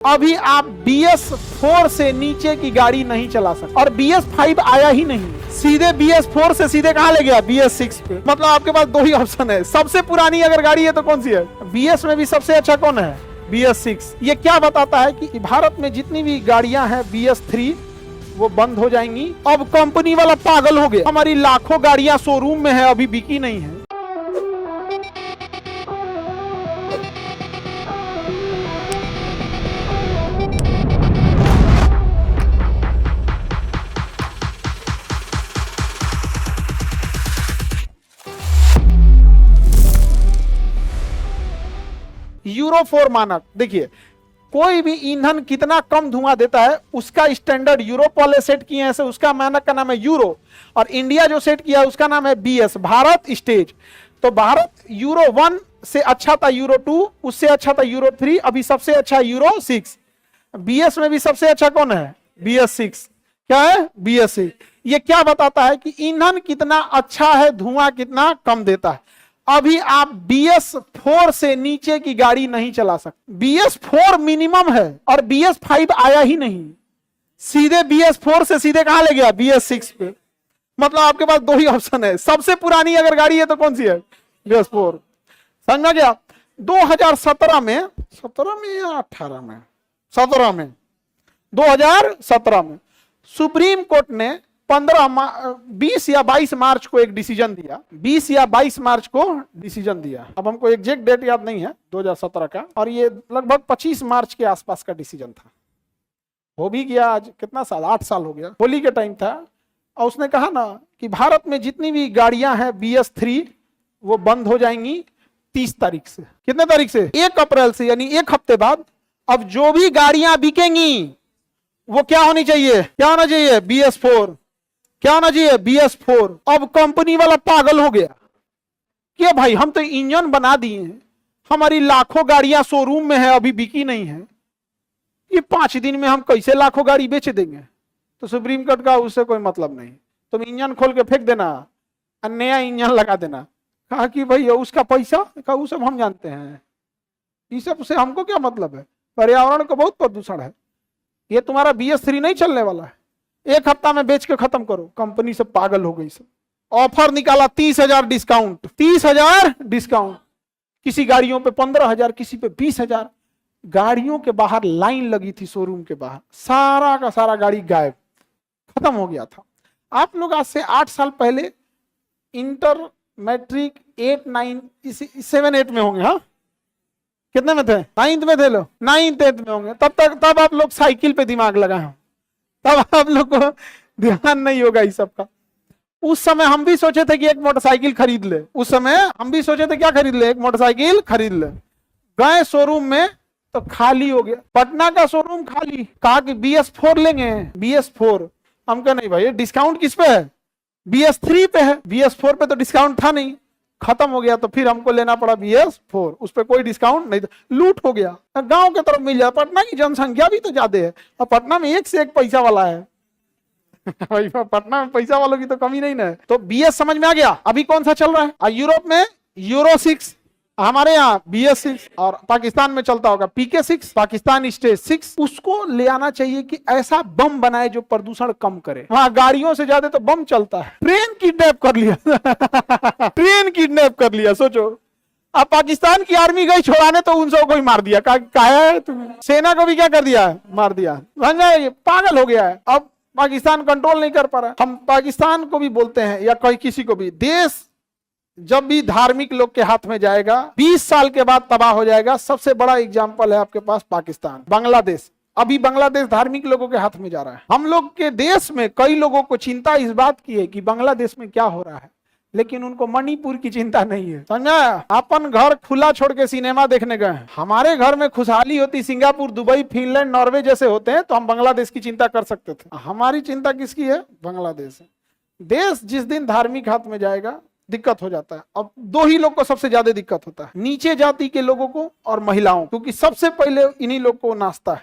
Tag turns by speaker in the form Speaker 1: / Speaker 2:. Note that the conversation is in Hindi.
Speaker 1: अभी आप BS4 से नीचे की गाड़ी नहीं चला सकते और BS5 आया ही नहीं, सीधे BS4 से सीधे कहां ले गया, BS6 पे। मतलब आपके पास दो ही ऑप्शन है, सबसे पुरानी अगर गाड़ी है तो कौन सी है। BS में भी सबसे अच्छा कौन है, BS6। ये क्या बताता है कि भारत में जितनी भी गाड़ियां हैं BS3 वो बंद हो जाएंगी। अब कंपनी वाला पागल हो गया, हमारी लाखों गाड़ियां शोरूम में है, अभी बिकी नहीं है। यूरो 4 मानक, देखिए कोई भी ईंधन कितना कम धुआं देता है उसका स्टैंडर्ड यूरोप वाले सेट किए हैं, उसका मानक का नाम है यूरो। और इंडिया जो सेट किया उसका नाम है BS, भारत स्टेज। तो भारत यूरो 1 से अच्छा था, यूरो 2 उससे अच्छा था, यूरो 3 अभी सबसे अच्छा यूरो 6। BS में भी सबसे अच्छा कौन है, BS6। क्या है, BS6। ये क्या बताता है कि ईंधन कितना अच्छा है, धुआं कितना कम देता है। अभी आप BS4 से नीचे की गाड़ी नहीं चला सकते, BS4 मिनिमम है और BS5 आया ही नहीं, सीधे BS4 से सीधे कहां ले गया, BS6 पे। मतलब आपके पास दो ही ऑप्शन है, सबसे पुरानी अगर गाड़ी है तो कौन सी है, BS4। समझ गया। 2017 में, 17 में या 18 में, 17 में, 2017 में सुप्रीम कोर्ट ने 20 या 22 मार्च को एक डिसीजन दिया, 20 या 22 मार्च को डिसीजन दिया। अब हमको एग्जैक्ट डेट याद नहीं है 2017 का, और ये लगभग 25 मार्च के आसपास का डिसीजन था। हो भी गया, आज कितना साल, 8 साल हो गया, होली के टाइम था। और उसने कहा ना कि भारत में जितनी भी गाड़ियां हैं BS3 वो बंद हो जाएंगी 30 तारीख से। कितने तारीख से, 1 अप्रैल से, यानी एक हफ्ते बाद। अब जो भी गाड़ियां बिकेंगी वो क्या होनी चाहिए, क्या होना चाहिए, BS4। क्या होना चाहिए, BS4। अब कंपनी वाला पागल हो गया कि भाई हम तो इंजन बना दिए हैं, हमारी लाखों गाड़ियां शोरूम में है, अभी बिकी नहीं है, ये 5 दिन में हम कैसे लाखों गाड़ी बेच देंगे। तो सुप्रीम कोर्ट का उससे कोई मतलब नहीं, तुम इंजन खोल के फेंक देना और नया इंजन लगा देना। कहा कि भाई उसका पैसा, कहा वो सब हम जानते हैं, इस सब से हमको क्या मतलब है, पर्यावरण को बहुत प्रदूषण है, ये तुम्हारा BS3 नहीं चलने वाला है, 1 हफ्ता में बेच के खत्म करो। कंपनी सब पागल हो गई। सब ऑफर निकाला, 30,000 डिस्काउंट, 30,000 डिस्काउंट, किसी गाड़ियों पे 15,000, किसी पे 20,000। गाड़ियों के बाहर लाइन लगी थी, शोरूम के बाहर सारा का सारा गाड़ी गायब, खत्म हो गया था। आप लोग आज से 8 साल पहले इंटर, मैट्रिक, 8, 9, 7, 8 में होंगे। हाँ, कितने में थे, 9th में थे लोग, 9th 8th में होंगे। तब आप लोग साइकिल पे दिमाग लगाए हो, तब आप लोग को ध्यान नहीं होगा इस सब का। उस समय हम भी सोचे थे कि एक मोटरसाइकिल खरीद ले, उस समय हम भी सोचे थे क्या खरीद ले, एक मोटरसाइकिल खरीद ले। गए शोरूम में तो खाली हो गया, पटना का शोरूम खाली। कहा कि BS4 लेंगे, BS4। हम कहा नहीं भाई, डिस्काउंट किस पे है, BS3 पे है, BS4 पे तो डिस्काउंट था नहीं, खत्म हो गया। तो फिर हमको लेना पड़ा BS4, उस पर कोई डिस्काउंट नहीं था, लूट हो गया। गांव के तरफ मिल जाए, पटना की जनसंख्या भी तो ज्यादा है और पटना में एक से एक पैसा वाला है पटना में पैसा वालों की तो कमी नहीं ना। तो BS समझ में आ गया। अभी कौन सा चल रहा है, और यूरोप में यूरो 6, हमारे यहाँ BS6, और पाकिस्तान में चलता होगा PK6, पाकिस्तान स्टेज 6। उसको ले आना चाहिए कि ऐसा बम बनाए जो प्रदूषण कम करे। वहां गाड़ियों से ज्यादा तो बम चलता है। ट्रेन किडनैप कर लिया ट्रेन किडनैप कर लिया, सोचो। अब पाकिस्तान की आर्मी गई छोड़ाने तो उन सबको कोई मार दिया, कहा है तुम्हें, सेना को भी क्या कर दिया, मार दिया। पागल हो गया है, अब पाकिस्तान कंट्रोल नहीं कर पा रहा। हम पाकिस्तान को भी बोलते हैं या कोई किसी को भी, देश जब भी धार्मिक लोग के हाथ में जाएगा 20 साल के बाद तबाह हो जाएगा। सबसे बड़ा एग्जाम्पल है आपके पास पाकिस्तान, बांग्लादेश। अभी बांग्लादेश धार्मिक लोगों के हाथ में जा रहा है। हम लोग के देश में कई लोगों को चिंता इस बात की है कि बांग्लादेश में क्या हो रहा है, लेकिन उनको मणिपुर की चिंता नहीं है। समझा, अपन घर खुला छोड़ के सिनेमा देखने गए हैं। हमारे घर में खुशहाली होती, सिंगापुर, दुबई, फिनलैंड, नॉर्वे जैसे होते हैं, तो हम बांग्लादेश की चिंता कर सकते थे। हमारी चिंता किसकी है, बांग्लादेश है। देश जिस दिन धार्मिक हाथ में जाएगा दिक्कत हो जाता है। अब दो ही लोग को सबसे ज्यादा दिक्कत होता है, नीचे जाति के लोगों को और महिलाओं, क्योंकि सबसे पहले इन्हीं लोग को नाचता है।